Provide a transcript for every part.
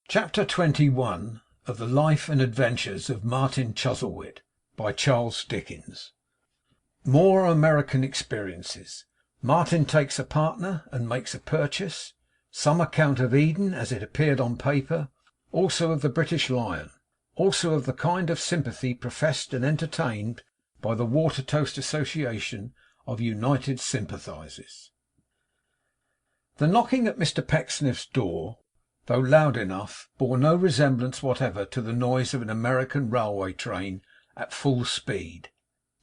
Chapter 21 of the Life and Adventures of Martin Chuzzlewit, by Charles Dickens. More American experiences. Martin takes a partner, and makes a purchase. Some account of Eden as it appeared on paper. Also of the British Lion. Also of the kind of sympathy professed and entertained by the Watertoast Association of United Sympathizers. The knocking at Mr Pecksniff's door, though loud enough, bore no resemblance whatever to the noise of an American railway train at full speed.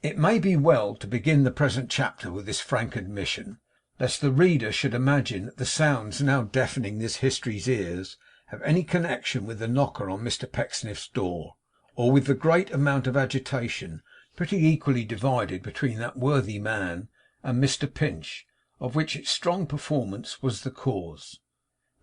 It may be well to begin the present chapter with this frank admission, lest the reader should imagine that the sounds now deafening this history's ears have any connection with the knocker on Mr Pecksniff's door, or with the great amount of agitation, pretty equally divided between that worthy man and Mr Pinch, of which its strong performance was the cause.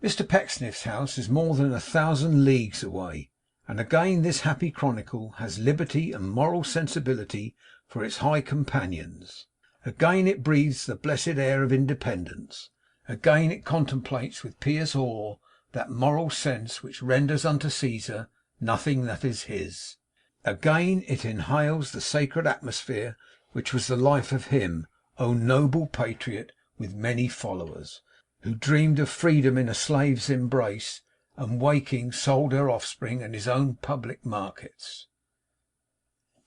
Mr Pecksniff's house is more than 1,000 leagues away, and again this happy chronicle has liberty and moral sensibility for its high companions. Again it breathes the blessed air of independence. Again it contemplates with pious awe that moral sense which renders unto Caesar nothing that is his. Again it inhales the sacred atmosphere which was the life of him, O noble patriot with many followers, who dreamed of freedom in a slave's embrace, and waking sold her offspring and his own public markets.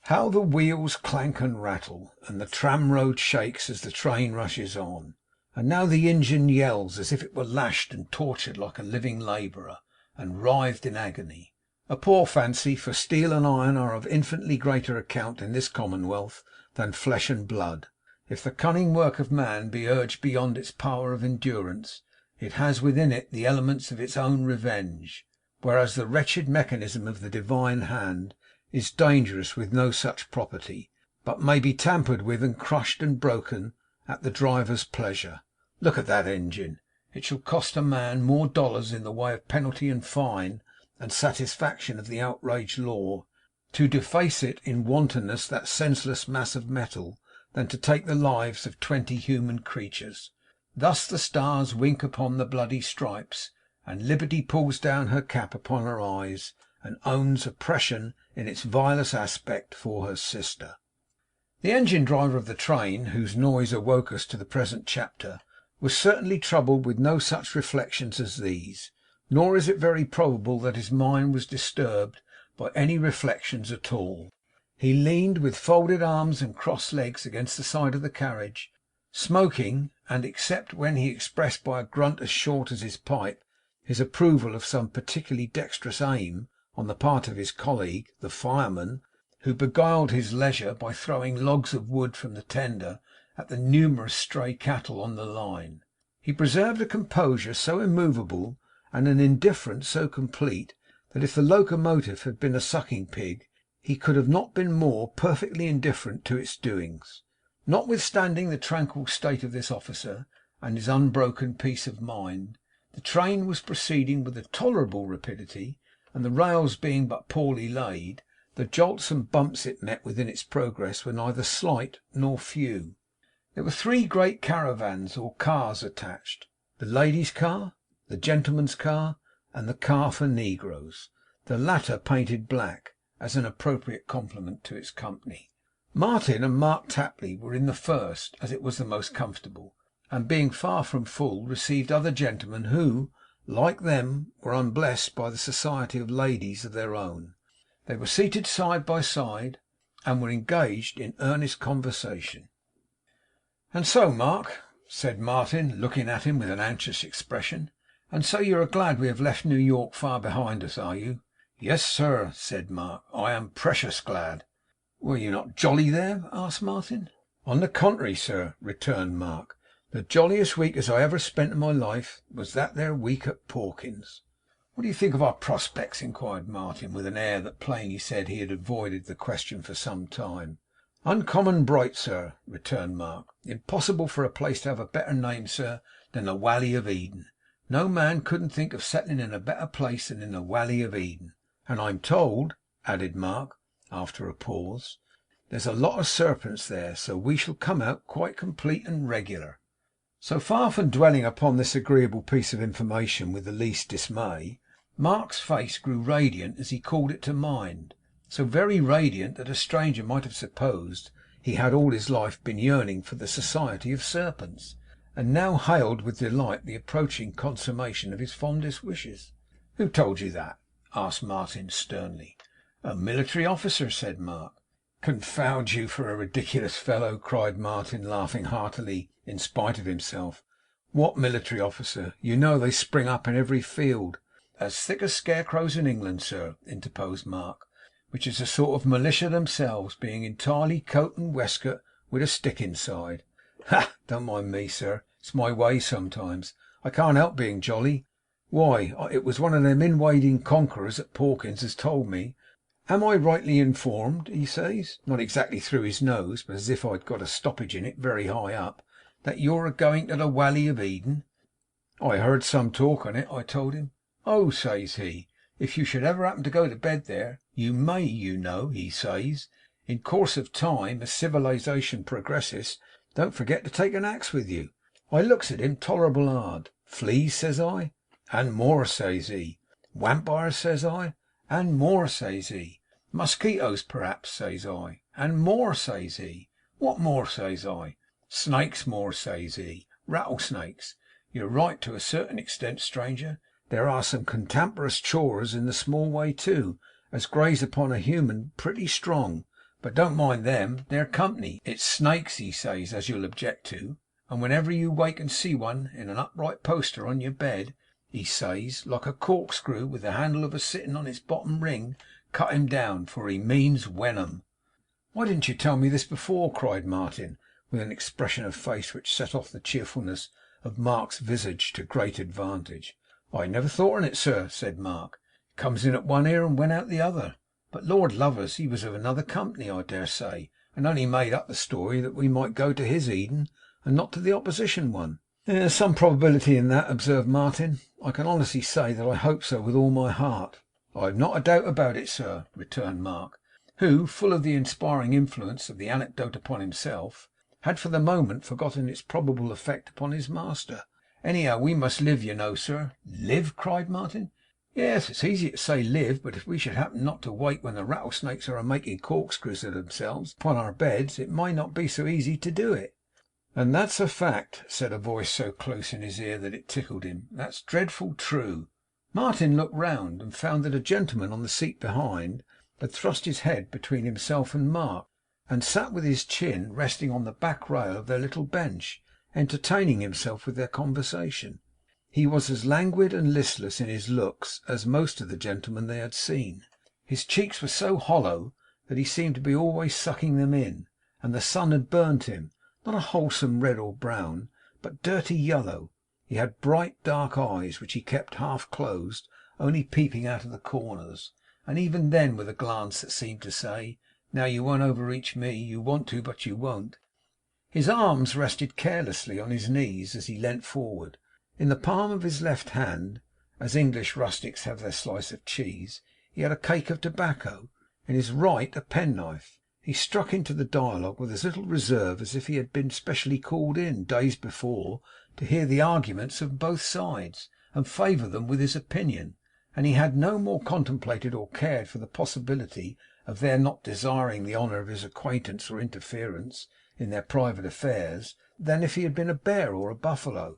How the wheels clank and rattle, and the tramroad shakes as the train rushes on! And now the engine yells as if it were lashed and tortured like a living labourer, and writhed in agony. A poor fancy, for steel and iron are of infinitely greater account in this commonwealth than flesh and blood. If the cunning work of man be urged beyond its power of endurance, it has within it the elements of its own revenge; whereas the wretched mechanism of the divine hand is dangerous with no such property, but may be tampered with and crushed and broken at the driver's pleasure. Look at that engine! It shall cost a man more dollars in the way of penalty and fine and satisfaction of the outraged law, to deface it in wantonness, that senseless mass of metal, than to take the lives of 20 human creatures. Thus the stars wink upon the bloody stripes, and liberty pulls down her cap upon her eyes, and owns oppression in its vilest aspect for her sister. The engine driver of the train, whose noise awoke us to the present chapter, was certainly troubled with no such reflections as these, nor is it very probable that his mind was disturbed by any reflections at all. He leaned with folded arms and crossed legs against the side of the carriage, smoking, and except when he expressed by a grunt as short as his pipe his approval of some particularly dexterous aim on the part of his colleague, the fireman, who beguiled his leisure by throwing logs of wood from the tender at the numerous stray cattle on the line, he preserved a composure so immovable and an indifference so complete, that if the locomotive had been a sucking pig, he could have not been more perfectly indifferent to its doings. Notwithstanding the tranquil state of this officer, and his unbroken peace of mind, the train was proceeding with a tolerable rapidity, and the rails being but poorly laid, the jolts and bumps it met with in its progress were neither slight nor few. There were 3 great caravans or cars attached: the ladies' car, the gentlemen's car, and the car for negroes, the latter painted black, as an appropriate compliment to its company. Martin and Mark Tapley were in the first, as it was the most comfortable, and being far from full, received other gentlemen who, like them, were unblessed by the society of ladies of their own. They were seated side by side, and were engaged in earnest conversation. 'And so, Mark,' said Martin, looking at him with an anxious expression, 'and so you are glad we have left New York far behind us, are you?' 'Yes, sir,' said Mark, 'I am precious glad.' 'Were you not jolly there?' asked Martin. 'On the contrary, sir,' returned Mark, 'the jolliest week as I ever spent in my life was that there week at Pawkins's.' 'What do you think of our prospects?' inquired Martin, with an air that plainly said he had avoided the question for some time. 'Uncommon bright, sir,' returned Mark. 'Impossible for a place to have a better name, sir, than the Walley of Eden. No man couldn't think of settling in a better place than in the Walley of Eden. And I'm told,' added Mark, after a pause, 'there's a lot of serpents there, so we shall come out quite complete and regular.' So far from dwelling upon this agreeable piece of information with the least dismay, Mark's face grew radiant as he called it to mind; so very radiant that a stranger might have supposed he had all his life been yearning for the society of serpents, and now hailed with delight the approaching consummation of his fondest wishes. 'Who told you that?' asked Martin sternly. 'A military officer,' said Mark. 'Confound you for a ridiculous fellow!' cried Martin, laughing heartily in spite of himself. 'What military officer? You know they spring up in every field.' 'As thick as scarecrows in England, sir,' interposed Mark, 'which is a sort of militia themselves, being entirely coat and waistcoat with a stick inside. Ha! Don't mind me, sir. It's my way sometimes. I can't help being jolly. Why, it was one of them inwading conquerors at Pawkins as told me. "Am I rightly informed," he says, not exactly through his nose, but as if I'd got a stoppage in it very high up, "that you're a going to the Walley of Eden?" "I heard some talk on it," I told him. "Oh," says he, "if you should ever happen to go to bed there, you may, you know," he says, "in course of time, as civilization progresses, don't forget to take an axe with you." I looks at him tolerable hard. "Fleas?" says I. "And more," says he. "Wampires?" says I. "And more," says he. "Mosquitoes, perhaps?" says I. "And more," says he. "What more?" says I. "Snakes more," says he. "Rattlesnakes." "You're right to a certain extent, stranger. There are some cantankerous chawers in the small way too, as graze upon a human pretty strong. But don't mind them. They're company. It's snakes," he says, "as you'll object to. And whenever you wake and see one in an upright poster on your bed," he says, "like a corkscrew with the handle of a sittin' on its bottom ring, cut him down, for he means wenom." "Why didn't you tell me this before?" cried Martin, with an expression of face which set off the cheerfulness of Mark's visage to great advantage. "I never thought on it, sir," said Mark. "It comes in at one ear and went out the other. But Lord love us, he was of another company, I dare say, and only made up the story that we might go to his Eden, and not to the opposition one." "There's some probability in that," observed Martin. "I can honestly say that I hope so with all my heart." "I've not a doubt about it, sir," returned Mark, who, full of the inspiring influence of the anecdote upon himself, had for the moment forgotten its probable effect upon his master. "Anyhow, we must live, you know, sir." "Live!" cried Martin. "Yes, it's easy to say live, but if we should happen not to wake when the rattlesnakes are a making corkscrews of themselves upon our beds, it may not be so easy to do it." "And that's a fact," said a voice so close in his ear that it tickled him. "That's dreadful true." Martin looked round, and found that a gentleman on the seat behind had thrust his head between himself and Mark, and sat with his chin resting on the back rail of their little bench, entertaining himself with their conversation. He was as languid and listless in his looks as most of the gentlemen they had seen. His cheeks were so hollow that he seemed to be always sucking them in, and the sun had burnt him, not a wholesome red or brown, but dirty yellow. He had bright dark eyes, which he kept half closed, only peeping out of the corners, and even then with a glance that seemed to say, "Now you won't overreach me. You want to, but you won't." His arms rested carelessly on his knees as he leant forward. In the palm of his left hand, as English rustics have their slice of cheese, he had a cake of tobacco; in his right a penknife. He struck into the dialogue with as little reserve as if he had been specially called in, days before, to hear the arguments of both sides, and favour them with his opinion; and he had no more contemplated or cared for the possibility of their not desiring the honour of his acquaintance or interference in their private affairs, than if he had been a bear or a buffalo.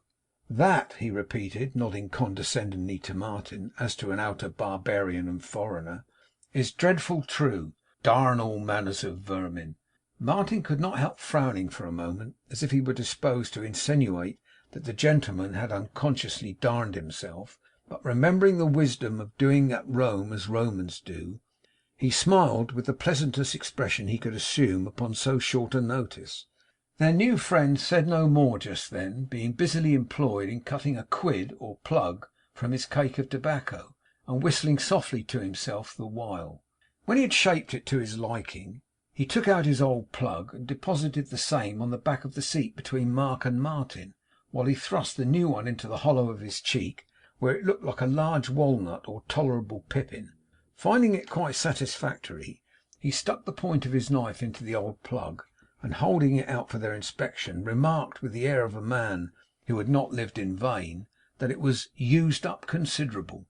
"That," he repeated, nodding condescendingly to Martin, as to an outer barbarian and foreigner, "is dreadful true. Darn all manners of vermin." Martin could not help frowning for a moment, as if he were disposed to insinuate that the gentleman had unconsciously darned himself; but remembering the wisdom of doing at Rome as Romans do, he smiled with the pleasantest expression he could assume upon so short a notice. Their new friend said no more just then, being busily employed in cutting a quid or plug from his cake of tobacco, and whistling softly to himself the while. When he had shaped it to his liking, he took out his old plug, and deposited the same on the back of the seat between Mark and Martin, while he thrust the new one into the hollow of his cheek, where it looked like a large walnut or tolerable pippin. Finding it quite satisfactory, he stuck the point of his knife into the old plug, and holding it out for their inspection, remarked, with the air of a man who had not lived in vain, that it was 'used up considerable.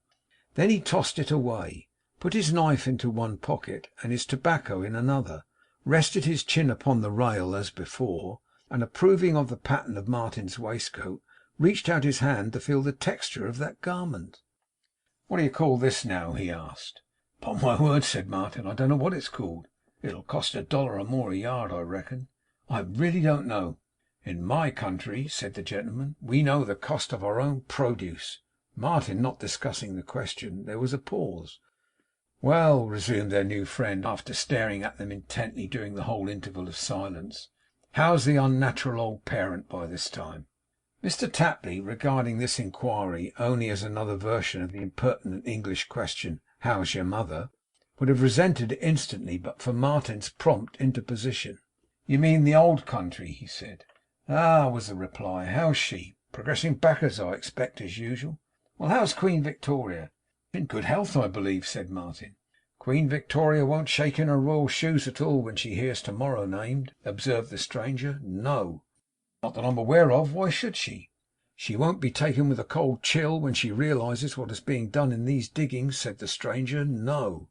Then he tossed it away, put his knife into one pocket and his tobacco in another, rested his chin upon the rail as before, and approving of the pattern of Martin's waistcoat, reached out his hand to feel the texture of that garment. 'What do you call this now?' he asked. 'Upon my word,' said Martin, 'I don't know what it's called. It'll cost $1 or more a yard, I reckon. I really don't know.' 'In my country,' said the gentleman, 'we know the cost of our own produce.' Martin not discussing the question, there was a pause. 'Well,' resumed their new friend, after staring at them intently during the whole interval of silence, 'how's the unnatural old parent by this time?' Mr Tapley, regarding this inquiry only as another version of the impertinent English question, 'How's your mother?' would have resented it instantly but for Martin's prompt interposition. 'You mean the old country?' he said. 'Ah!' was the reply. 'How's she? Progressing backwards, I expect, as usual. Well, how's Queen Victoria?' 'In good health, I believe,' said Martin. 'Queen Victoria won't shake in her royal shoes at all when she hears tomorrow named,' observed the stranger. 'No.' 'Not that I'm aware of. Why should she?' 'She won't be taken with a cold chill when she realises what is being done in these diggings,' said the stranger. 'No.'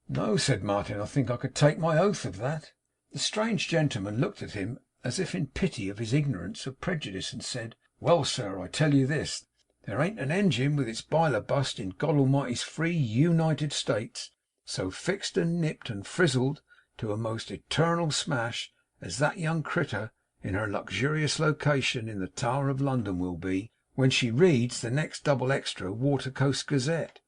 'No,' said Martin. 'I think I could take my oath of that.' The strange gentleman looked at him as if in pity of his ignorance of prejudice, and said, 'Well, sir, I tell you this. There ain't an engine with its biler bust in God Almighty's free United States so fixed and nipped and frizzled to a most eternal smash as that young critter in her luxurious location in the Tower of London will be, when she reads the next double extra Watercoast Gazette.'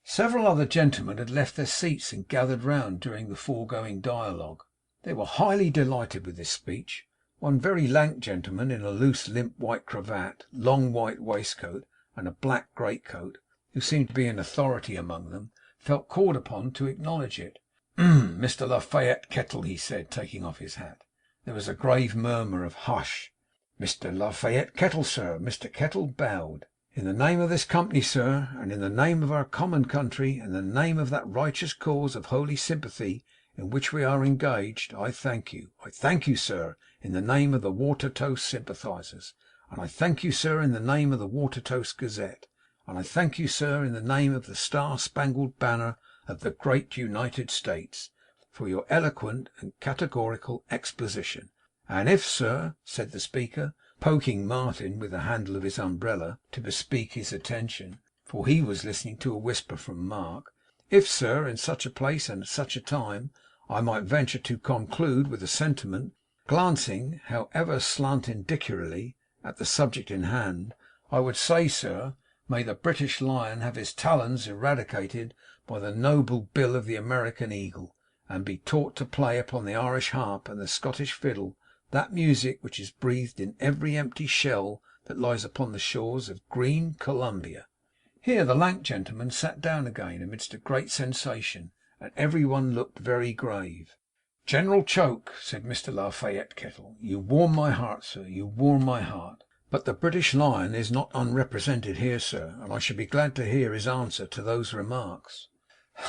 Several other gentlemen had left their seats and gathered round during the foregoing dialogue. They were highly delighted with this speech. One very lank gentleman, in a loose limp white cravat, long white waistcoat, and a black greatcoat, who seemed to be an authority among them, felt called upon to acknowledge it. 'Mr Lafayette Kettle,' he said, taking off his hat. There was a grave murmur of 'Hush!' 'Mr Lafayette Kettle, sir.' Mr Kettle bowed. 'In the name of this company, sir, and in the name of our common country, and in the name of that righteous cause of holy sympathy in which we are engaged, I thank you. I thank you, sir, in the name of the Watertoast sympathisers. And I thank you, sir, in the name of the Watertoast Gazette. And I thank you, sir, in the name of the Star Spangled Banner of the great United States, for your eloquent and categorical exposition. And if, sir,' said the speaker, poking Martin with the handle of his umbrella to bespeak his attention, for he was listening to a whisper from Mark, 'if, sir, in such a place and at such a time, I might venture to conclude with a sentiment, glancing, however slantindicularly, at the subject in hand, I would say, sir, may the British lion have his talons eradicated by the noble bill of the American eagle, and be taught to play upon the Irish harp and the Scottish fiddle that music which is breathed in every empty shell that lies upon the shores of green Columbia.' Here the lank gentleman sat down again amidst a great sensation, and every one looked very grave. 'General Choke,' said Mr Lafayette Kettle, 'you warm my heart, sir, you warm my heart. But the British lion is not unrepresented here, sir, and I should be glad to hear his answer to those remarks.'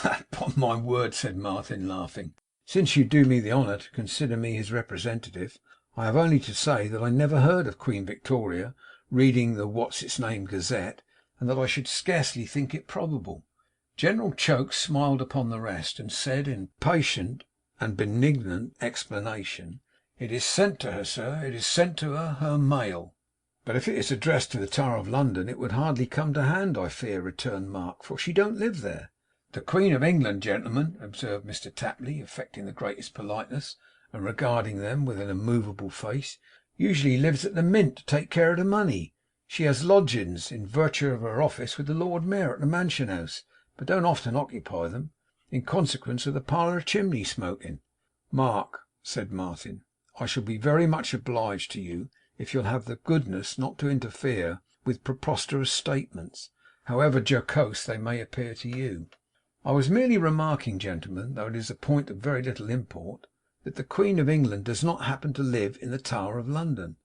'Upon my word,' said Martin, laughing, 'since you do me the honour to consider me his representative, I have only to say that I never heard of Queen Victoria reading the What's its name Gazette, and that I should scarcely think it probable.' General Choke smiled upon the rest, and said in patient and benignant explanation, 'It is sent to her, sir. It is sent to her, her mail.' 'But if it is addressed to the Tower of London, it would hardly come to hand, I fear,' returned Mark, 'for she don't live there.' 'The Queen of England, gentlemen,' observed Mr Tapley, affecting the greatest politeness, and regarding them with an immovable face, 'usually lives at the Mint to take care of the money. She has lodgings, in virtue of her office, with the Lord Mayor at the Mansion House, but don't often occupy them, in consequence of the parlour chimney smoking.' 'Mark,' said Martin, 'I shall be very much obliged to you if you'll have the goodness not to interfere with preposterous statements, however jocose they may appear to you. I was merely remarking, gentlemen, though it is a point of very little import, that the Queen of England does not happen to live in the Tower of London.'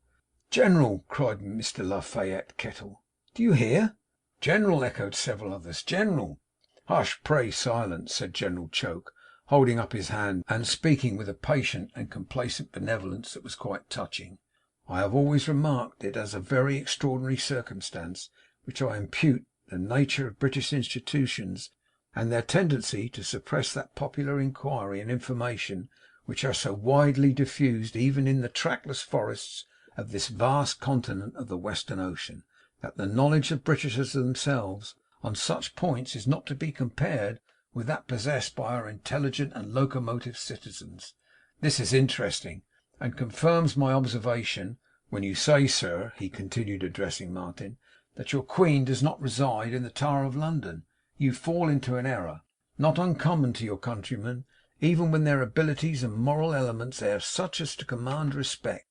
'General!' cried Mr Lafayette Kettle. 'Do you hear?' 'General!' echoed several others. 'General!' 'Hush! Pray silence!' said General Choke, holding up his hand, and speaking with a patient and complacent benevolence that was quite touching. 'I have always remarked it as a very extraordinary circumstance, which I impute the nature of British institutions, and their tendency to suppress that popular inquiry and information which are so widely diffused even in the trackless forests of this vast continent of the Western Ocean, that the knowledge of Britishers themselves on such points is not to be compared with that possessed by our intelligent and locomotive citizens. This is interesting, and confirms my observation when you say, sir,' he continued, addressing Martin, 'that your Queen does not reside in the Tower of London. You fall into an error, not uncommon to your countrymen, even when their abilities and moral elements are such as to command respect.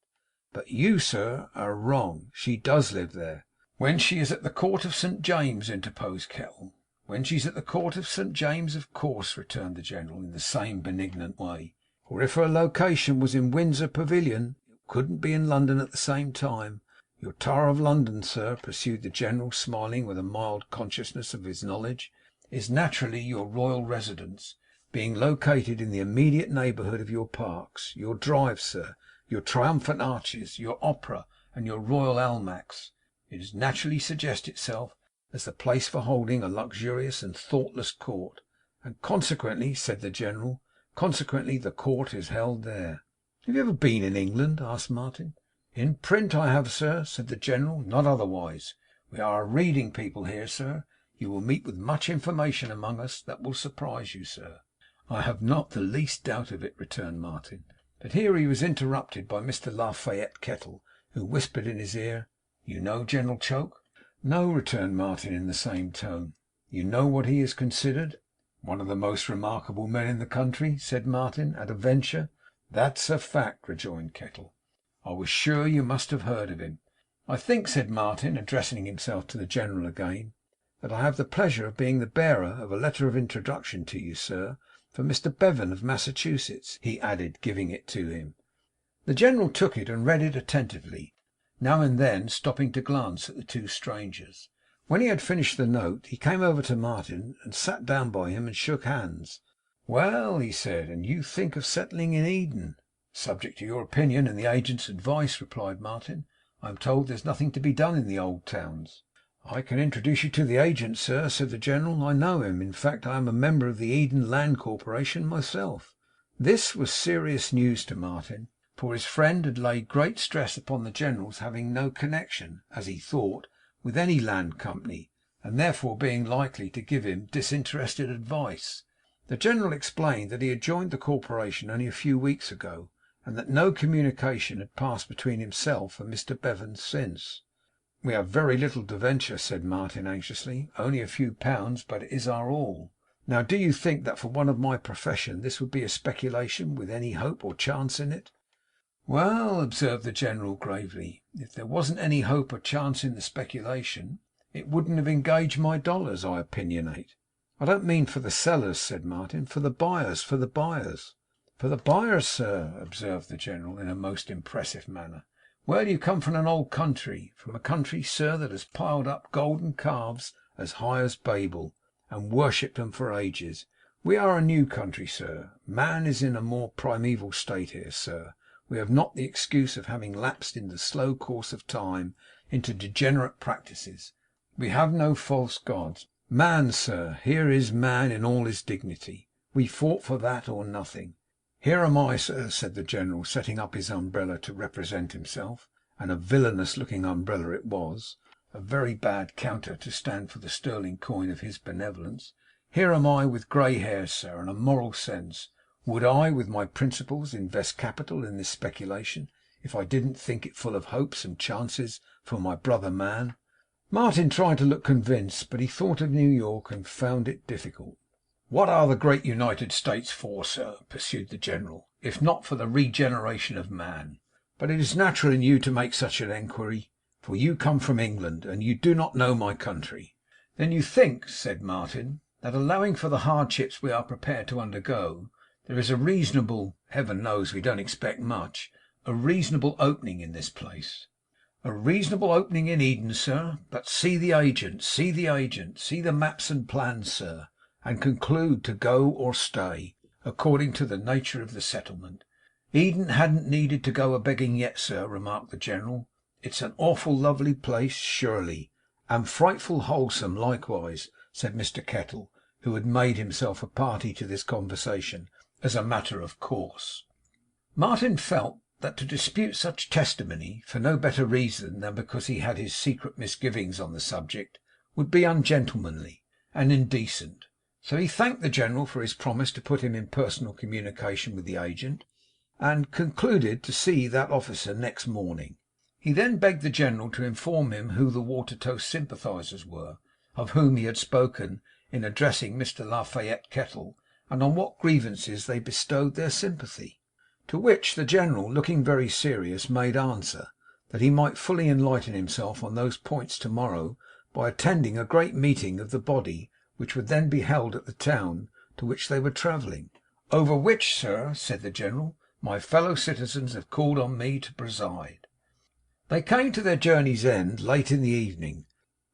But you, sir, are wrong. She does live there.' 'When she is at the Court of St. James,' interposed Kettle. 'When she's at the Court of St. James, of course,' returned the General, in the same benignant way. 'For if her location was in Windsor Pavilion, it couldn't be in London at the same time. Your Tower of London, sir,' pursued the General, smiling with a mild consciousness of his knowledge, 'is naturally your royal residence, being located in the immediate neighbourhood of your parks, your drives, sir, your triumphant arches, your opera, and your royal almacks. It does naturally suggest itself as the place for holding a luxurious and thoughtless court, and consequently,' said the General, 'consequently the court is held there.' 'Have you ever been in England?' asked Martin. 'In print I have, sir,' said the General, 'not otherwise. We are a reading people here, sir. You will meet with much information among us that will surprise you, sir.' 'I have not the least doubt of it,' returned Martin. But here he was interrupted by Mr Lafayette Kettle, who whispered in his ear, 'You know General Choke?' 'No,' returned Martin in the same tone. 'You know what he is considered?' 'One of the most remarkable men in the country,' said Martin, at a venture. 'That's a fact,' rejoined Kettle. 'I was sure you must have heard of him. I think,' said Martin, addressing himself to the General again, 'that I have the pleasure of being the bearer of a letter of introduction to you, sir, for Mr Bevan of Massachusetts,' he added, giving it to him. The General took it and read it attentively, now and then stopping to glance at the two strangers. When he had finished the note, he came over to Martin and sat down by him and shook hands. 'Well,' he said, 'and you think of settling in Eden?' 'Subject to your opinion and the agent's advice,' replied Martin. 'I am told there's nothing to be done in the old towns.' 'I can introduce you to the agent, sir,' said the General. 'I know him. In fact, I am a member of the Eden Land Corporation myself.' This was serious news to Martin, for his friend had laid great stress upon the General's having no connection, as he thought, with any land company, and therefore being likely to give him disinterested advice. The General explained that he had joined the corporation only a few weeks ago, and that no communication had passed between himself and Mr Bevan since. 'We have very little to venture,' said Martin anxiously. 'Only a few pounds, but it is our all. Now, do you think that for one of my profession this would be a speculation with any hope or chance in it?' 'Well,' observed the General gravely, 'if there wasn't any hope or chance in the speculation, it wouldn't have engaged my dollars, I opinionate.' 'I don't mean for the sellers,' said Martin. 'For the buyers, for the buyers.' 'For the buyers, sir,' observed the General in a most impressive manner. 'Well, you come from an old country. From a country, sir, that has piled up golden calves as high as Babel, and worshipped them for ages. We are a new country, sir. Man is in a more primeval state here, sir. We have not the excuse of having lapsed in the slow course of time into degenerate practices. We have no false gods. Man, sir, here is man in all his dignity. We fought for that or nothing. Here am I, sir,' said the General, setting up his umbrella to represent himself, and a villainous looking umbrella it was, a very bad counter to stand for the sterling coin of his benevolence. 'Here am I with grey hairs, sir, and a moral sense. Would I, with my principles, invest capital in this speculation, if I didn't think it full of hopes and chances for my brother man?' Martin tried to look convinced, but he thought of New York and found it difficult. 'What are the great United States for, sir,' pursued the General, 'if not for the regeneration of man? But it is natural in you to make such an enquiry, for you come from England, and you do not know my country.' 'Then you think,' said Martin, 'that allowing for the hardships we are prepared to undergo, there is a reasonable (Heaven knows we don't expect much) a reasonable opening in this place?' 'A reasonable opening in Eden, sir. But see the agent, see the agent, see the maps and plans, sir, and conclude to go or stay, according to the nature of the settlement.' 'Eden hadn't needed to go a begging yet, sir,' remarked the General. 'It's an awful lovely place, surely. 'And frightful wholesome likewise,' said Mr Kettle, who had made himself a party to this conversation as a matter of course. Martin felt that to dispute such testimony, for no better reason than because he had his secret misgivings on the subject, would be ungentlemanly and indecent. So he thanked the General for his promise to put him in personal communication with the agent, and concluded to see that officer next morning. He then begged the General to inform him who the Watertoast sympathisers were, of whom he had spoken in addressing Mr Lafayette Kettle, and on what grievances they bestowed their sympathy. To which the General, looking very serious, made answer, that he might fully enlighten himself on those points to morrow by attending a great meeting of the body which would then be held at the town to which they were travelling. 'Over which, sir,' said the General, 'my fellow citizens have called on me to preside.' They came to their journey's end late in the evening.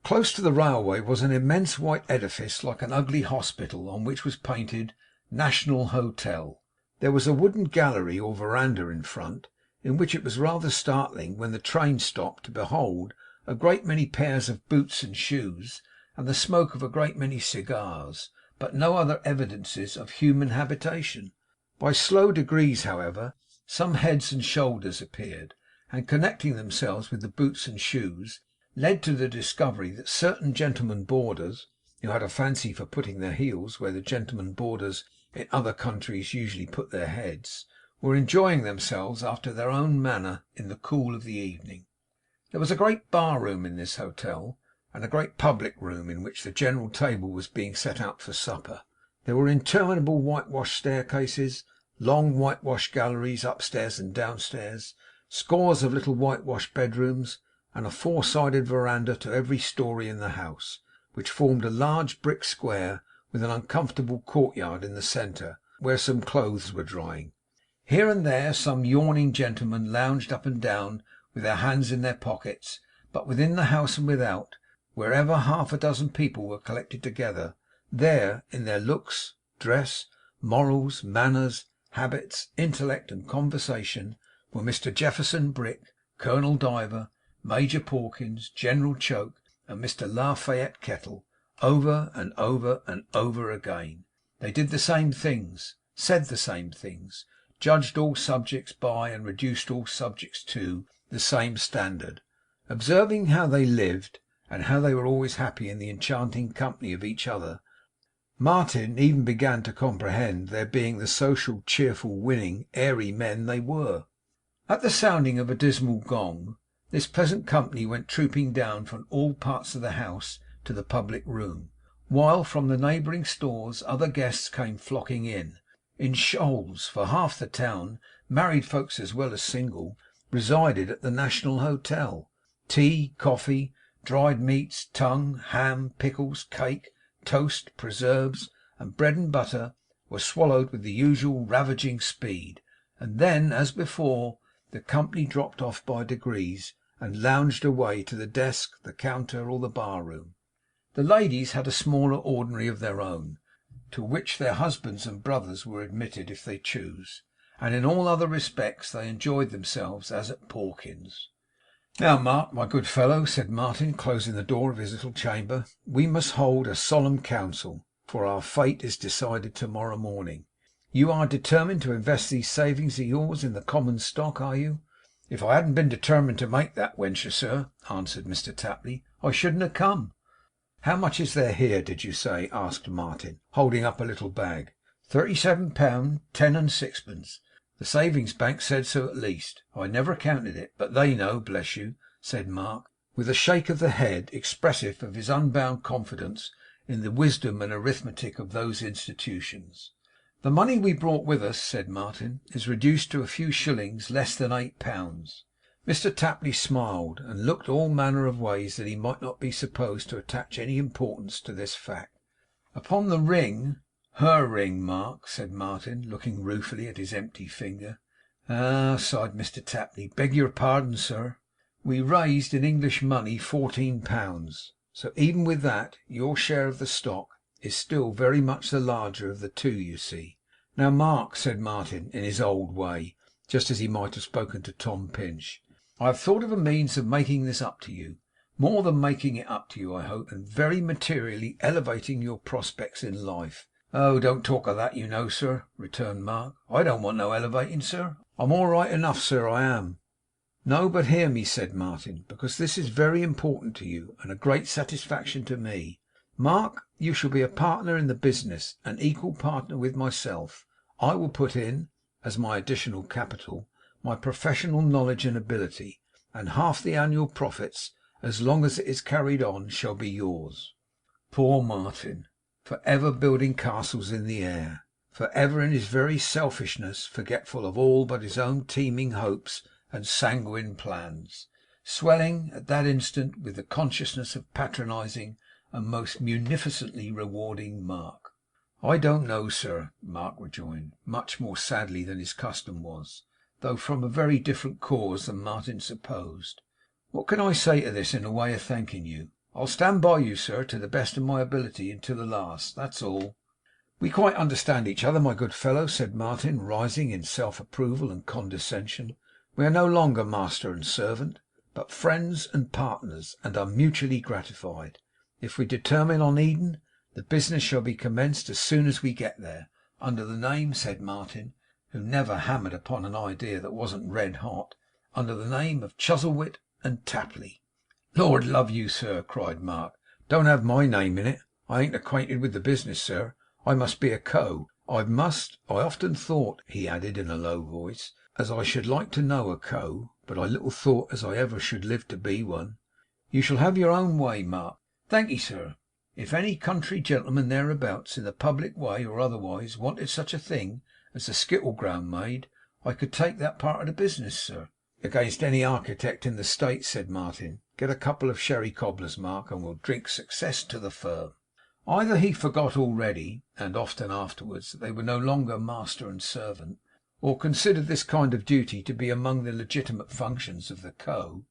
Close to the railway was an immense white edifice like an ugly hospital, on which was painted 'National Hotel.' There was a wooden gallery or verandah in front, in which it was rather startling, when the train stopped, to behold a great many pairs of boots and shoes, and the smoke of a great many cigars, but no other evidences of human habitation. By slow degrees, however, some heads and shoulders appeared, and connecting themselves with the boots and shoes, led to the discovery that certain gentlemen boarders, who had a fancy for putting their heels where the gentlemen boarders in other countries usually put their heads, were enjoying themselves after their own manner in the cool of the evening. There was a great bar room in this hotel, and a great public room in which the general table was being set out for supper. There were interminable whitewashed staircases, long whitewashed galleries upstairs and downstairs, scores of little whitewashed bedrooms, and a four-sided verandah to every story in the house, which formed a large brick square with an uncomfortable courtyard in the centre, where some clothes were drying. Here and there some yawning gentlemen lounged up and down with their hands in their pockets, but within the house and without, wherever half a dozen people were collected together, there, in their looks, dress, morals, manners, habits, intellect, and conversation, were Mr Jefferson Brick, Colonel Diver, Major Pawkins, General Choke, and Mr Lafayette Kettle, over and over and over again. They did the same things, said the same things, judged all subjects by, and reduced all subjects to, the same standard. Observing how they lived, and how they were always happy in the enchanting company of each other, Martin even began to comprehend their being the social, cheerful, winning, airy men they were. At the sounding of a dismal gong, this pleasant company went trooping down from all parts of the house to the public room, while from the neighbouring stores other guests came flocking in shoals, for half the town, married folks as well as single, resided at the National Hotel. Tea, coffee, dried meats, tongue, ham, pickles, cake, toast, preserves, and bread and butter were swallowed with the usual ravaging speed, and then, as before, the company dropped off by degrees, and lounged away to the desk, the counter, or the bar room. The ladies had a smaller ordinary of their own, to which their husbands and brothers were admitted if they chose, and in all other respects they enjoyed themselves as at Pawkins. 'Now, Mark, my good fellow,' said Martin, closing the door of his little chamber, 'we must hold a solemn council, for our fate is decided to-morrow morning. You are determined to invest these savings of yours in the common stock, are you?' 'If I hadn't been determined to make that venture, sir,' answered Mr Tapley, 'I shouldn't have come.' 'How much is there here, did you say?' asked Martin, holding up a little bag. £37 10 and sixpence. The Savings Bank said so at least. I never counted it, but they know, bless you,' said Mark, with a shake of the head expressive of his unbounded confidence in the wisdom and arithmetic of those institutions. 'The money we brought with us,' said Martin, 'is reduced to a few shillings less than £8. Mr Tapley smiled, and looked all manner of ways that he might not be supposed to attach any importance to this fact. 'Upon the ring, her ring, Mark,' said Martin, looking ruefully at his empty finger. 'Ah!' sighed Mr Tapley. 'Beg your pardon, sir. We raised in English money £14. So even with that, your share of the stock is still very much the larger of the two, you see. Now, Mark,' said Martin, in his old way, just as he might have spoken to Tom Pinch, 'I have thought of a means of making this up to you. more than making it up to you, I hope, and very materially elevating your prospects in life.' 'Oh, don't talk of that, you know, sir,' returned Mark. 'I don't want no elevating, sir. I'm all right enough, sir, I am.' 'No, but hear me,' said Martin, 'because this is very important to you, and a great satisfaction to me. Mark, you shall be a partner in the business, an equal partner with myself. I will put in, as my additional capital, my professional knowledge and ability, and half the annual profits, as long as it is carried on, shall be yours.' Poor Martin! For ever building castles in the air! For ever in his very selfishness forgetful of all but his own teeming hopes and sanguine plans! Swelling, at that instant, with the consciousness of patronizing and most munificently rewarding Mark. 'I don't know, sir,' Mark rejoined, much more sadly than his custom was, though from a very different cause than Martin supposed. 'What can I say to this in the way of thanking you? I'll stand by you, sir, to the best of my ability, and to the last. That's all.' 'We quite understand each other, my good fellow,' said Martin, rising in self approval and condescension. 'We are no longer master and servant, but friends and partners, and are mutually gratified. If we determine on Eden, the business shall be commenced as soon as we get there, under the name,' said Martin, who never hammered upon an idea that wasn't red hot, 'under the name of Chuzzlewit and Tapley.' 'Lord love you, sir,' cried Mark, 'don't have my name in it. I ain't acquainted with the business, sir. I must be a co. I often thought,' he added in a low voice, 'as I should like to know a co. But I little thought as I ever should live to be one.' 'You shall have your own way, Mark.' 'Thank'ee, sir. If any country gentleman thereabouts, in the public way or otherwise, wanted such a thing as the skittle ground made, I could take that part of the business, sir.' 'Against any architect in the State,' said Martin. 'Get a couple of sherry cobblers, Mark, and we'll drink success to the firm.' Either he forgot already, and often afterwards, that they were no longer master and servant, or considered this kind of duty to be among the legitimate functions of the co.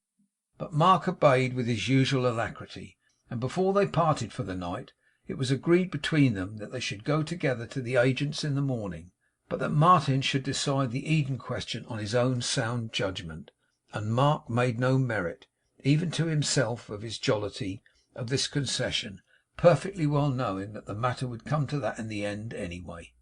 But Mark obeyed with his usual alacrity, and before they parted for the night, it was agreed between them that they should go together to the agent's in the morning, but that Martin should decide the Eden question on his own sound judgment. And Mark made no merit, even to himself, of his jollity of this concession, perfectly well knowing that the matter would come to that in the end anyway.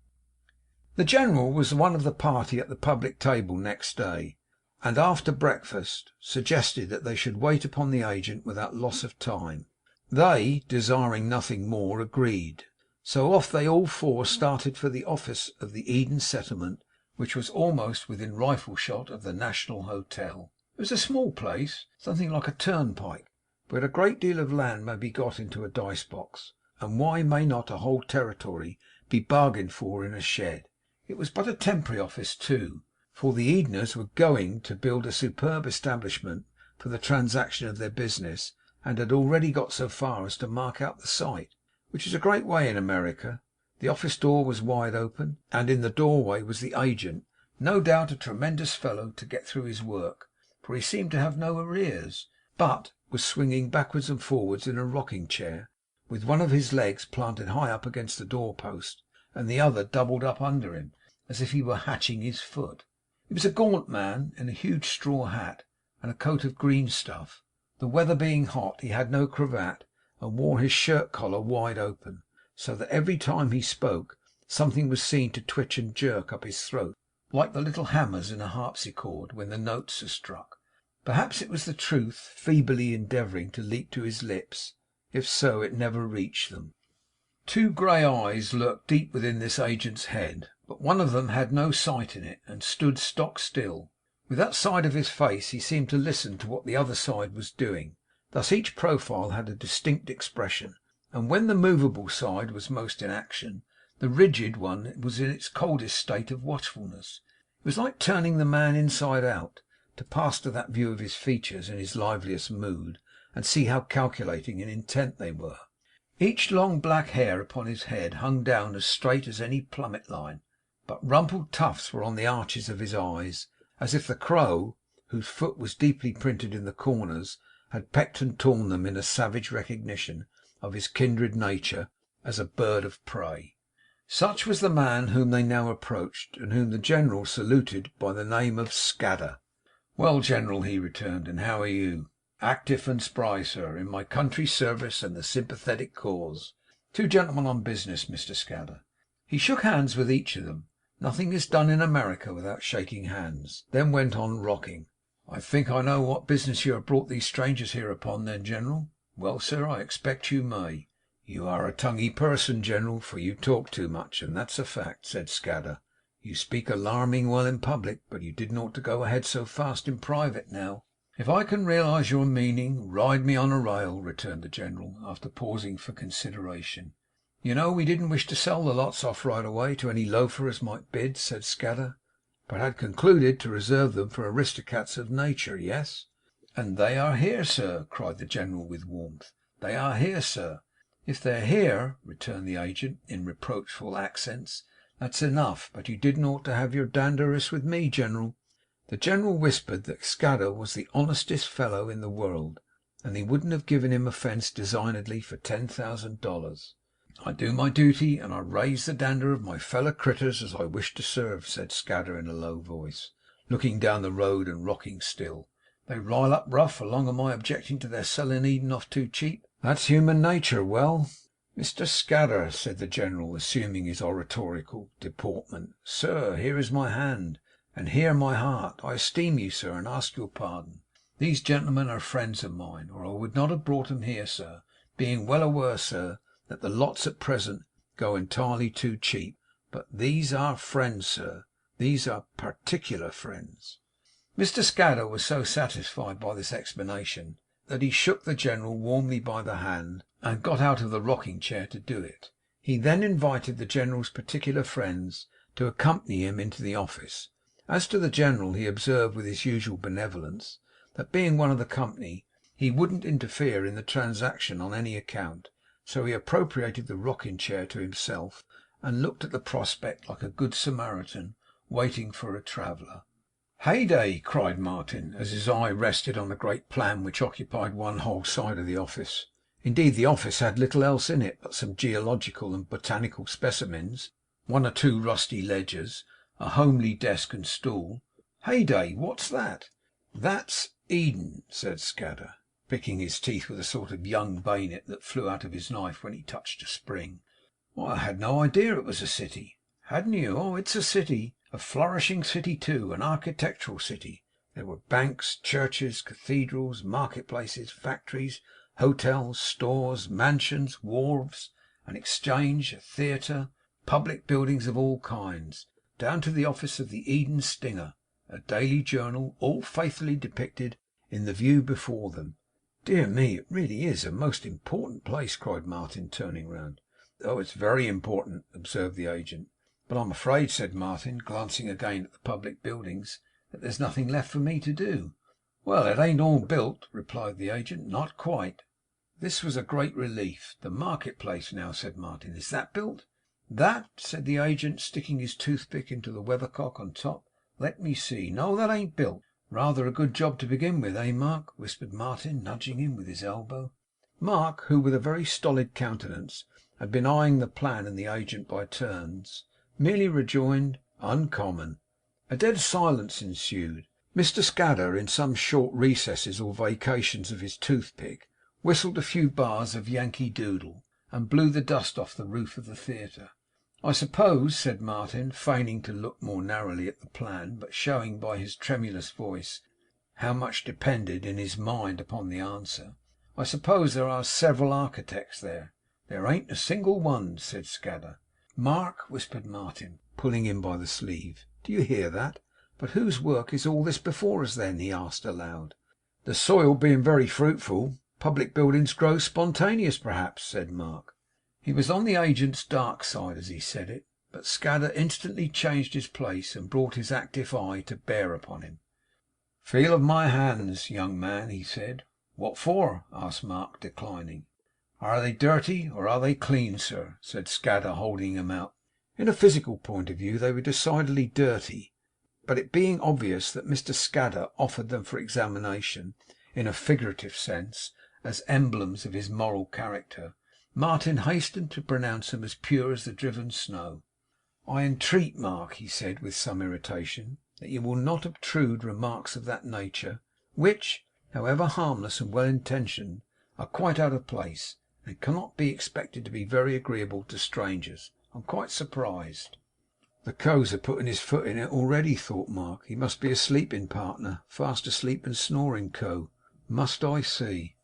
The General was one of the party at the public table next day, and after breakfast suggested that they should wait upon the agent without loss of time. They, desiring nothing more, agreed. So off they all four started for the office of the Eden Settlement, which was almost within rifle shot of the National Hotel. It was a small place, something like a turnpike, but a great deal of land may be got into a dice box, and why may not a whole territory be bargained for in a shed? It was but a temporary office too, for the Edeners were going to build a superb establishment for the transaction of their business, and had already got so far as to mark out the site, which is a great way in America. The office door was wide open, and in the doorway was the agent, no doubt a tremendous fellow to get through his work, for he seemed to have no arrears, but was swinging backwards and forwards in a rocking chair, with one of his legs planted high up against the doorpost, and the other doubled up under him, as if he were hatching his foot. He was a gaunt man, in a huge straw hat, and a coat of green stuff. The weather being hot, he had no cravat, and wore his shirt collar wide open, so that every time he spoke, something was seen to twitch and jerk up his throat, like the little hammers in a harpsichord when the notes are struck. Perhaps it was the truth feebly endeavouring to leap to his lips. If so, it never reached them. Two grey eyes lurked deep within this agent's head, but one of them had no sight in it, and stood stock still. With that side of his face he seemed to listen to what the other side was doing. Thus each profile had a distinct expression, and when the movable side was most in action, the rigid one was in its coldest state of watchfulness. It was like turning the man inside out, to pass to that view of his features in his liveliest mood, and see how calculating and intent they were. Each long black hair upon his head hung down as straight as any plummet line, but rumpled tufts were on the arches of his eyes, as if the crow, whose foot was deeply printed in the corners, had pecked and torn them in a savage recognition of his kindred nature as a bird of prey. Such was the man whom they now approached, and whom the General saluted by the name of Scadder. 'Well, General,' he returned, 'and how are you? Active and spry, sir, in my country's service and the sympathetic cause. 2 gentlemen on business, Mr Scadder.' He shook hands with each of them. Nothing is done in America without shaking hands. Then went on rocking. 'I think I know what business you have brought these strangers here upon, then, General?' 'Well, sir, I expect you may.' 'You are a tonguey person, General, for you talk too much, and that's a fact,' said Scadder. 'You speak alarming well in public, but you didn't ought to go ahead so fast in private now.' 'If I can realise your meaning, ride me on a rail,' returned the General, after pausing for consideration. 'You know we didn't wish to sell the lots off right away to any loafer as might bid,' said Scadder, 'but had concluded to reserve them for aristocrats of nature. Yes?' 'And they are here, sir!' cried the General with warmth. 'They are here, sir!' 'If they're here,' returned the agent, in reproachful accents, 'that's enough. But you didn't ought to have your danderous with me, General.' The General whispered that Scadder was the honestest fellow in the world, and he wouldn't have given him offence designedly for $10,000. 'I do my duty, and I raise the dander of my fellow critters as I wish to serve,' said Scadder in a low voice, looking down the road and rocking still. 'They rile up rough along of my objecting to their selling Eden off too cheap. That's human nature. Well, Mr Scadder,' said the General, assuming his oratorical deportment, 'sir, here is my hand, and here my heart. I esteem you, sir, and ask your pardon. These gentlemen are friends of mine, or I would not have brought 'em here, sir, being well aware, sir, that the lots at present go entirely too cheap. But these are friends, sir. These are particular friends.' Mr Scadder was so satisfied by this explanation that he shook the General warmly by the hand, and got out of the rocking chair to do it. He then invited the General's particular friends to accompany him into the office. As to the General, he observed with his usual benevolence that, being one of the company, he wouldn't interfere in the transaction on any account. So he appropriated the rocking chair to himself, and looked at the prospect like a good Samaritan waiting for a traveller. 'Heyday!' cried Martin, as his eye rested on the great plan which occupied one whole side of the office. Indeed, the office had little else in it but some geological and botanical specimens, 1 or 2 rusty ledgers, a homely desk and stool. 'Heyday! What's that?' 'That's Eden,' said Scadder, picking his teeth with a sort of young bayonet that flew out of his knife when he touched a spring. 'Why, I had no idea it was a city.' 'Hadn't you? Oh, it's a city. A flourishing city too. An architectural city. There were banks, churches, cathedrals, marketplaces, factories, hotels, stores, mansions, wharves, an exchange, a theatre, public buildings of all kinds, down to the office of the Eden Stinger, a daily journal, all faithfully depicted in the view before them.' 'Dear me, it really is a most important place,' cried Martin, turning round. 'Oh, it's very important,' observed the agent. 'But I'm afraid,' said Martin, glancing again at the public buildings, 'that there's nothing left for me to do.' 'Well, it ain't all built,' replied the agent. 'Not quite.' This was a great relief. 'The marketplace now,' said Martin, 'is that built?' 'That?' said the agent, sticking his toothpick into the weathercock on top. 'Let me see. No, that ain't built.' 'Rather a good job to begin with, eh, Mark?' whispered Martin, nudging him with his elbow. Mark, who with a very stolid countenance had been eyeing the plan and the agent by turns, merely rejoined, 'Uncommon.' A dead silence ensued. Mr Scadder, in some short recesses or vacations of his toothpick, whistled a few bars of Yankee Doodle, and blew the dust off the roof of the theatre. 'I suppose,' said Martin, feigning to look more narrowly at the plan, but showing by his tremulous voice how much depended in his mind upon the answer, 'I suppose there are several architects there?' 'There ain't a single one,' said Scadder. 'Mark,' whispered Martin, pulling him by the sleeve, 'do you hear that? But whose work is all this before us, then?' he asked aloud. 'The soil being very fruitful, public buildings grow spontaneous, perhaps,' said Mark. He was on the agent's dark side as he said it, but Scadder instantly changed his place and brought his active eye to bear upon him. 'Feel of my hands, young man,' he said. 'What for?' asked Mark, declining. 'Are they dirty, or are they clean, sir?' said Scadder, holding them out. In a physical point of view they were decidedly dirty, but it being obvious that Mr Scadder offered them for examination, in a figurative sense, as emblems of his moral character, Martin hastened to pronounce them as pure as the driven snow. 'I entreat, Mark,' he said with some irritation, 'that you will not obtrude remarks of that nature, which, however harmless and well intentioned, are quite out of place, and cannot be expected to be very agreeable to strangers. I'm quite surprised.' 'The Co's a putting his foot in it already,' thought Mark. 'He must be a sleeping partner. Fast asleep and snoring, Co. Must I see?'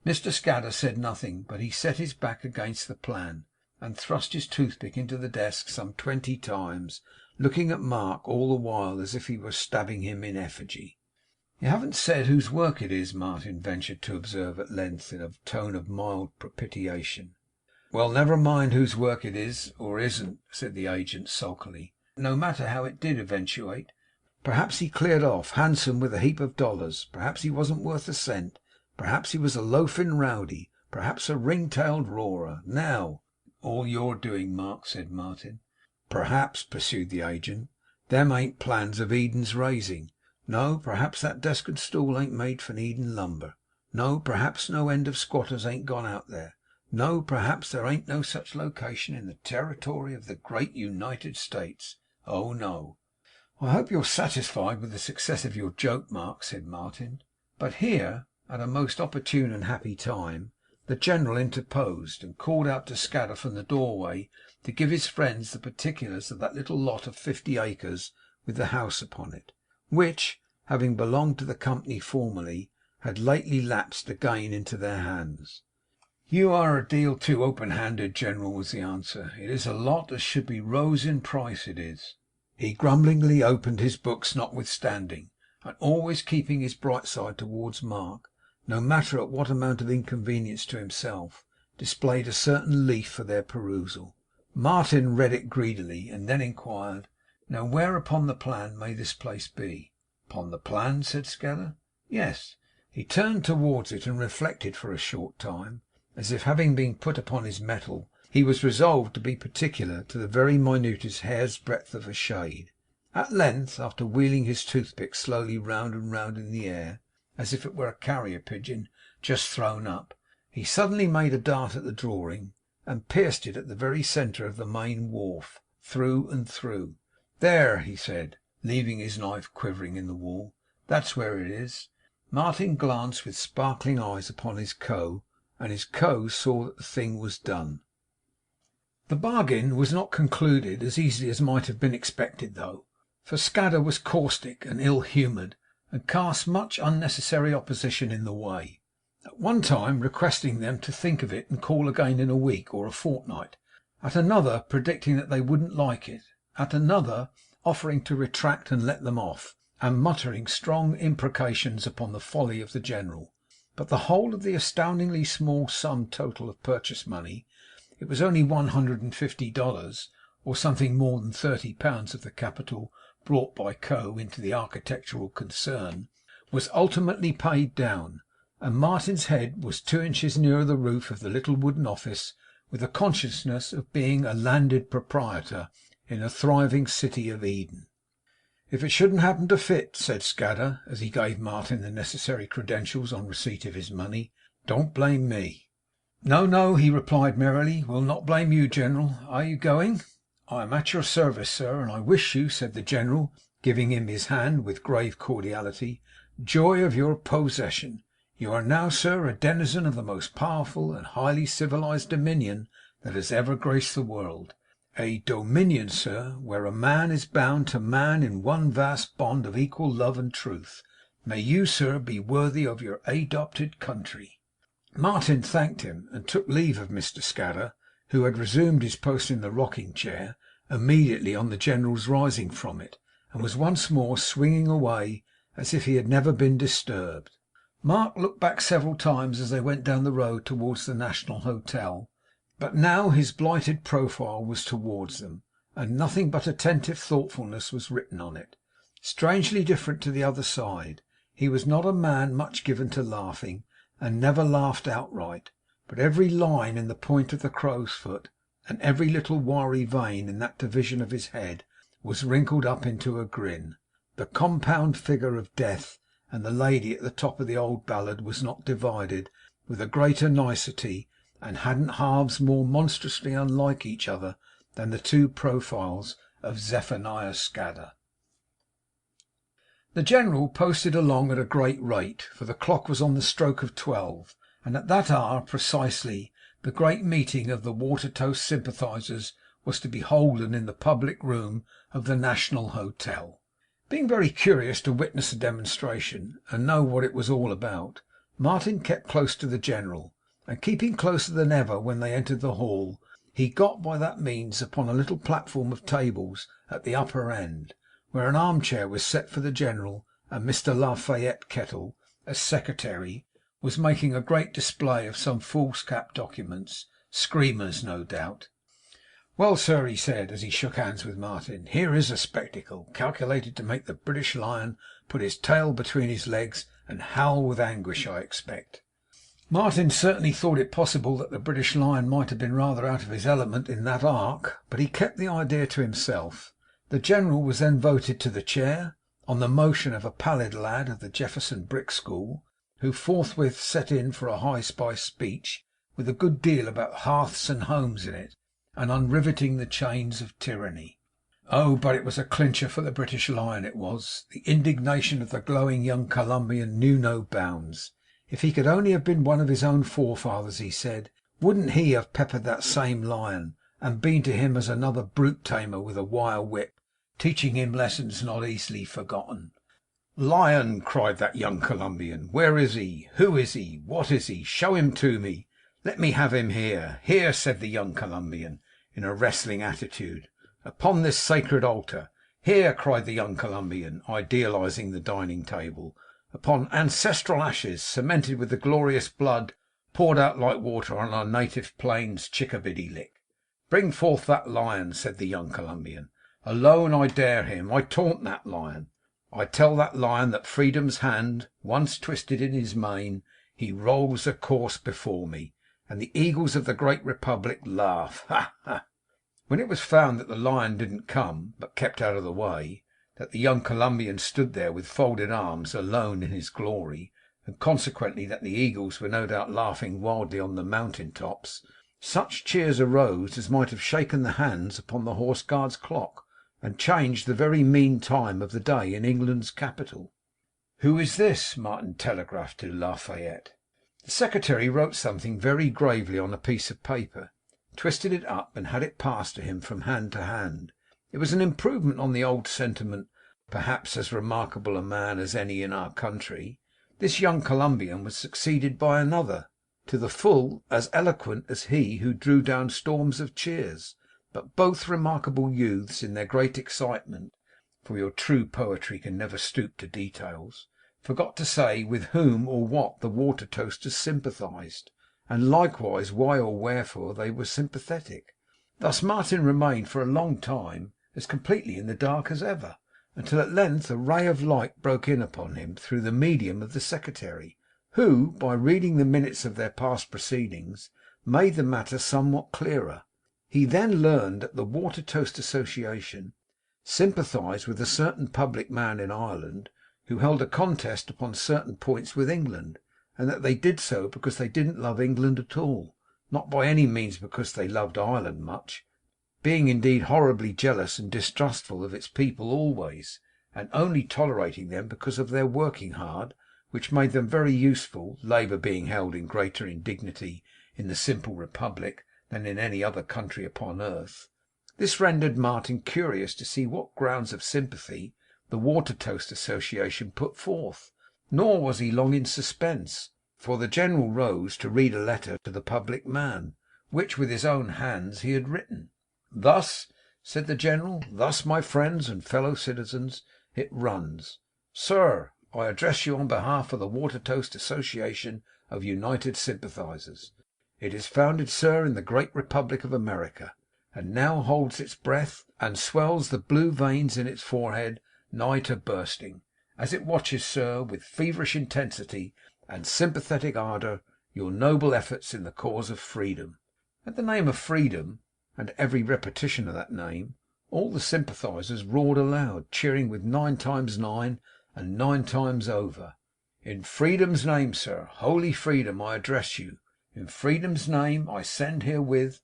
Mr Scadder said nothing, but he set his back against the plan, and thrust his toothpick into the desk some 20 times, looking at Mark all the while as if he were stabbing him in effigy. 'You haven't said whose work it is,' Martin ventured to observe at length, in a tone of mild propitiation. 'Well, never mind whose work it is, or isn't,' said the agent sulkily. 'No matter how it did eventuate. Perhaps he cleared off, handsome, with a heap of dollars. Perhaps he wasn't worth a cent. Perhaps he was a loafing rowdy. Perhaps a ring-tailed roarer. Now, all your doing, Mark,' said Martin. 'Perhaps,' pursued the agent, 'them ain't plans of Eden's raising. No, perhaps that desk and stool ain't made from Eden lumber. No, perhaps no end of squatters ain't gone out there. No, perhaps there ain't no such location in the territory of the great United States. Oh, no.' 'I hope you're satisfied with the success of your joke, Mark,' said Martin. But here, at a most opportune and happy time, the General interposed, and called out to Scadder from the doorway to give his friends the particulars of that little lot of 50 acres with the house upon it, which, having belonged to the company formerly, had lately lapsed again into their hands. 'You are a deal too open handed, General,' was the answer. 'It is a lot as should be rose in price, it is.' He grumblingly opened his books notwithstanding, and always keeping his bright side towards Mark, no matter at what amount of inconvenience to himself, displayed a certain leaf for their perusal. Martin read it greedily, and then inquired, 'Now where upon the plan may this place be?' 'Upon the plan?' said Scadder. 'Yes.' He turned towards it, and reflected for a short time, as if, having been put upon his mettle, he was resolved to be particular to the very minutest hair's breadth of a shade. At length, after wheeling his toothpick slowly round and round in the air, as if it were a carrier pigeon just thrown up, he suddenly made a dart at the drawing, and pierced it at the very centre of the main wharf, through and through. 'There!' he said, leaving his knife quivering in the wall. 'That's where it is.' Martin glanced with sparkling eyes upon his Co., and his Co. saw that the thing was done. The bargain was not concluded as easily as might have been expected, though, for Scadder was caustic and ill humoured, and cast much unnecessary opposition in the way; at one time requesting them to think of it and call again in a week or a fortnight; at another predicting that they wouldn't like it; at another offering to retract and let them off, and muttering strong imprecations upon the folly of the General. But the whole of the astoundingly small sum total of purchase money (it was only $150, or something more than £30 of the capital brought by Co. into the architectural concern) was ultimately paid down, and Martin's head was 2 inches nearer the roof of the little wooden office, with the consciousness of being a landed proprietor in a thriving city of Eden. 'If it shouldn't happen to fit,' said Scadder, as he gave Martin the necessary credentials on receipt of his money, 'don't blame me.' 'No, no,' he replied merrily. 'We'll not blame you, General. Are you going?' 'I am at your service, sir, and I wish you,' said the General, giving him his hand with grave cordiality, 'joy of your possession. You are now, sir, a denizen of the most powerful and highly civilized dominion that has ever graced the world. A dominion, sir, where a man is bound to man in one vast bond of equal love and truth. May you, sir, be worthy of your adopted country.' Martin thanked him, and took leave of Mr Scadder, who had resumed his post in the rocking chair immediately on the General's rising from it, and was once more swinging away as if he had never been disturbed. Mark looked back several times as they went down the road towards the National Hotel, but now his blighted profile was towards them, and nothing but attentive thoughtfulness was written on it. Strangely different to the other side, he was not a man much given to laughing, and never laughed outright; but every line in the point of the crow's foot, and every little wiry vein in that division of his head, was wrinkled up into a grin. The compound figure of Death and the lady at the top of the old ballad was not divided with a greater nicety, and hadn't halves more monstrously unlike each other than the two profiles of Zephaniah Scadder. The General posted along at a great rate, for the clock was on the stroke of 12, and at that hour precisely the great meeting of the Watertoast sympathisers was to be holden in the public room of the National Hotel. Being very curious to witness the demonstration, and know what it was all about, Martin kept close to the General, and keeping closer than ever when they entered the hall, he got by that means upon a little platform of tables at the upper end, where an armchair was set for the General, and Mr Lafayette Kettle, as secretary, was making a great display of some foolscap documents, screamers no doubt. 'Well, sir,' he said, as he shook hands with Martin, 'here is a spectacle, calculated to make the British lion put his tail between his legs and howl with anguish, I expect.' Martin certainly thought it possible that the British lion might have been rather out of his element in that ark, but he kept the idea to himself. The General was then voted to the chair, on the motion of a pallid lad of the Jefferson Brick School, who forthwith set in for a high spiced speech, with a good deal about hearths and homes in it, and unriveting the chains of tyranny. Oh, but it was a clincher for the British lion, it was. The indignation of the glowing young Columbian knew no bounds. If he could only have been one of his own forefathers, he said, wouldn't he have peppered that same lion, and been to him as another brute tamer with a wire whip, teaching him lessons not easily forgotten? 'Lion!' cried that young Columbian. 'Where is he? Who is he? What is he? Show him to me. Let me have him here.' 'Here,' said the young Columbian, in a wrestling attitude, 'upon this sacred altar.' 'Here,' cried the young Columbian, idealising the dining table, 'upon ancestral ashes, cemented with the glorious blood poured out like water on our native plains, Chickabiddy Lick.' 'Bring forth that lion,' said the young Columbian. 'Alone I dare him. I taunt that lion. I tell that lion that Freedom's hand, once twisted in his mane, he rolls a course before me, and the eagles of the great Republic laugh. Ha, ha!' When it was found that the lion didn't come, but kept out of the way, that the young Columbian stood there with folded arms, alone in his glory, and consequently that the eagles were no doubt laughing wildly on the mountain tops, such cheers arose as might have shaken the hands upon the Horse Guards clock, and changed the very mean time of the day in England's capital. 'Who is this?' Martin telegraphed to Lafayette. The secretary wrote something very gravely on a piece of paper, twisted it up, and had it passed to him from hand to hand. It was an improvement on the old sentiment, 'Perhaps as remarkable a man as any in our country.' This young Columbian was succeeded by another, to the full as eloquent as he, who drew down storms of cheers. But both remarkable youths, in their great excitement, for your true poetry can never stoop to details, forgot to say with whom or what the Watertoasters sympathised, and likewise why or wherefore they were sympathetic. Thus Martin remained for a long time as completely in the dark as ever, until at length a ray of light broke in upon him through the medium of the secretary, who, by reading the minutes of their past proceedings, made the matter somewhat clearer. He then learned that the Watertoast Association sympathised with a certain public man in Ireland, who held a contest upon certain points with England, and that they did so because they didn't love England at all, not by any means because they loved Ireland much, being indeed horribly jealous and distrustful of its people always, and only tolerating them because of their working hard, which made them very useful, labour being held in greater indignity in the simple republic than in any other country upon earth. This rendered Martin curious to see what grounds of sympathy the Watertoast Association put forth, nor was he long in suspense, for the General rose to read a letter to the public man, which with his own hands he had written. 'Thus,' said the General, 'thus, my friends and fellow citizens, it runs. Sir, I address you on behalf of the Watertoast Association of United Sympathisers. It is founded, sir, in the great Republic of America, and now holds its breath, and swells the blue veins in its forehead nigh to bursting, as it watches, sir, with feverish intensity and sympathetic ardour, your noble efforts in the cause of freedom.' At the name of freedom, and at every repetition of that name, all the sympathisers roared aloud, cheering with 9 times 9 and 9 times over. 'In freedom's name, sir, holy freedom, I address you. In freedom's name, I send herewith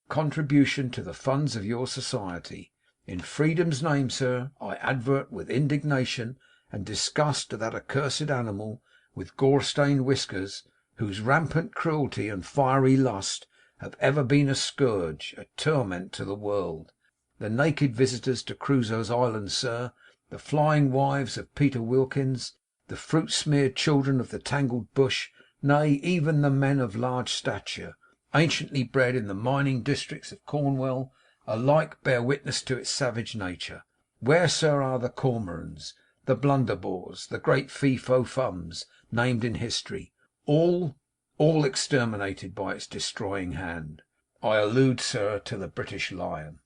contribution to the funds of your society. In freedom's name, sir, I advert with indignation and disgust of that accursed animal with gore-stained whiskers, whose rampant cruelty and fiery lust have ever been a scourge, a torment to the world. The naked visitors to Crusoe's island, sir, the flying wives of Peter Wilkins, the fruit-smeared children of the tangled bush, nay, even the men of large stature, anciently bred in the mining districts of Cornwall, alike bear witness to its savage nature. Where, sir, are the cormorants, the blunderbores, the great fee-fo-fums named in history? All exterminated by its destroying hand. I allude, sir, to the British lion.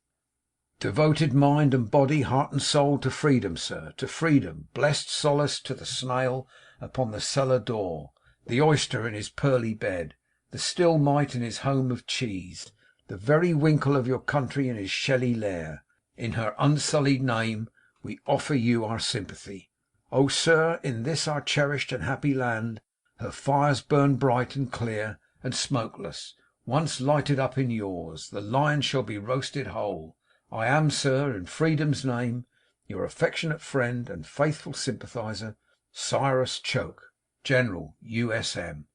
Devoted mind and body, heart and soul, to freedom, sir, to freedom. Blessed solace to the snail upon the cellar door, the oyster in his pearly bed, the still mite in his home of cheese, the very winkle of your country in his shelly lair. In her unsullied name we offer you our sympathy. O sir, in this our cherished and happy land, her fires burn bright and clear and smokeless. Once lighted up in yours, the lion shall be roasted whole. I am, sir, in freedom's name, your affectionate friend and faithful sympathizer, Cyrus Choke, General, U.S.M.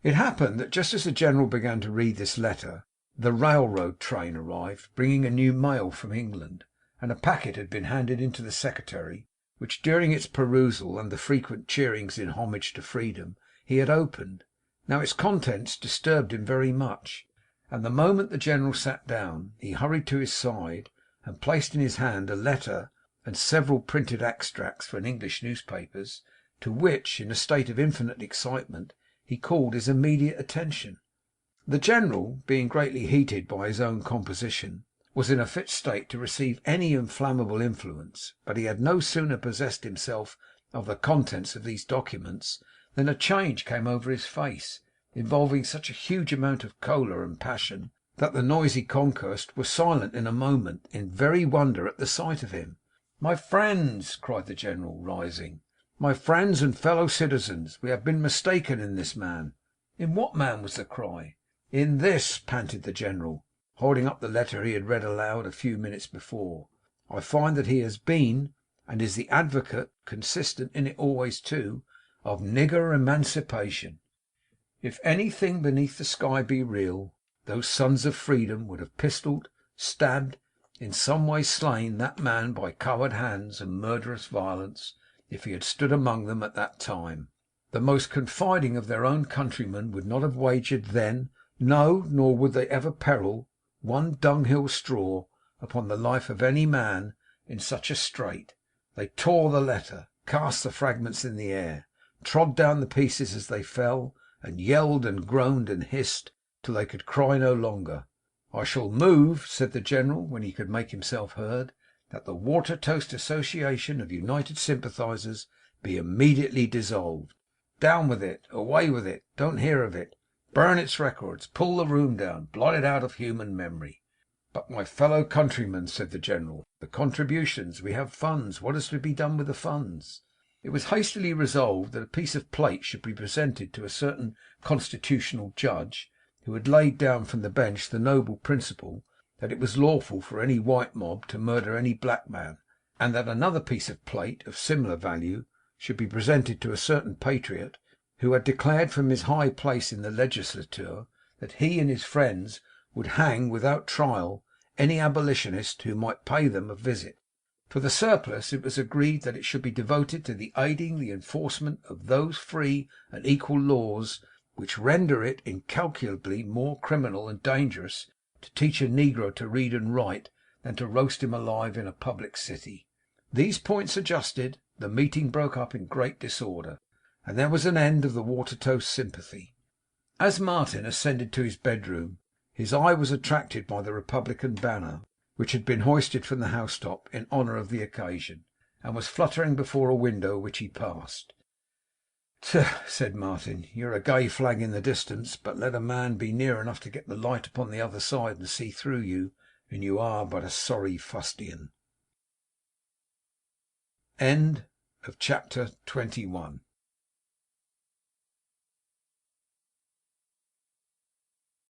It happened that just as the General began to read this letter, the railroad train arrived, bringing a new mail from England, and a packet had been handed into the secretary, which during its perusal and the frequent cheerings in homage to freedom he had opened. Now its contents disturbed him very much, and the moment the General sat down, he hurried to his side and placed in his hand a letter and several printed extracts from English newspapers, to which, in a state of infinite excitement, he called his immediate attention. The General, being greatly heated by his own composition, was in a fit state to receive any inflammable influence, but he had no sooner possessed himself of the contents of these documents than a change came over his face, involving such a huge amount of choler and passion, that the noisy concourse were silent in a moment, in very wonder at the sight of him. 'My friends,' cried the General, rising, 'my friends and fellow citizens, we have been mistaken in this man.' 'In what man?' was the cry. 'In this,' panted the General, holding up the letter he had read aloud a few minutes before. 'I find that he has been, and is the advocate, consistent in it always too, of nigger emancipation. If anything beneath the sky be real, those sons of freedom would have pistolled, stabbed, in some way slain that man by coward hands and murderous violence, if he had stood among them at that time. The most confiding of their own countrymen would not have wagered then, no, nor would they ever peril one dunghill straw upon the life of any man in such a strait. They tore the letter, cast the fragments in the air, trod down the pieces as they fell, and yelled and groaned and hissed till they could cry no longer. 'I shall move,' said the General, when he could make himself heard, 'that the Watertoast Association of United Sympathizers be immediately dissolved. Down with it! Away with it! Don't hear of it! Burn its records! Pull the room down! Blot it out of human memory!' 'But my fellow countrymen,' said the General, 'the contributions! We have funds. What is to be done with the funds?' It was hastily resolved that a piece of plate should be presented to a certain constitutional judge, who had laid down from the bench the noble principle that it was lawful for any white mob to murder any black man, and that another piece of plate of similar value should be presented to a certain patriot, who had declared from his high place in the legislature that he and his friends would hang without trial any abolitionist who might pay them a visit. For the surplus, it was agreed that it should be devoted to the aiding the enforcement of those free and equal laws which render it incalculably more criminal and dangerous to teach a negro to read and write than to roast him alive in a public city. These points adjusted, the meeting broke up in great disorder, and there was an end of the Watertoast sympathy. As Martin ascended to his bedroom, his eye was attracted by the Republican banner, which had been hoisted from the housetop in honour of the occasion, and was fluttering before a window which he passed. 'Tut!' said Martin, 'you're a gay flag in the distance, but let a man be near enough to get the light upon the other side and see through you, and you are but a sorry fustian.' Chapter 21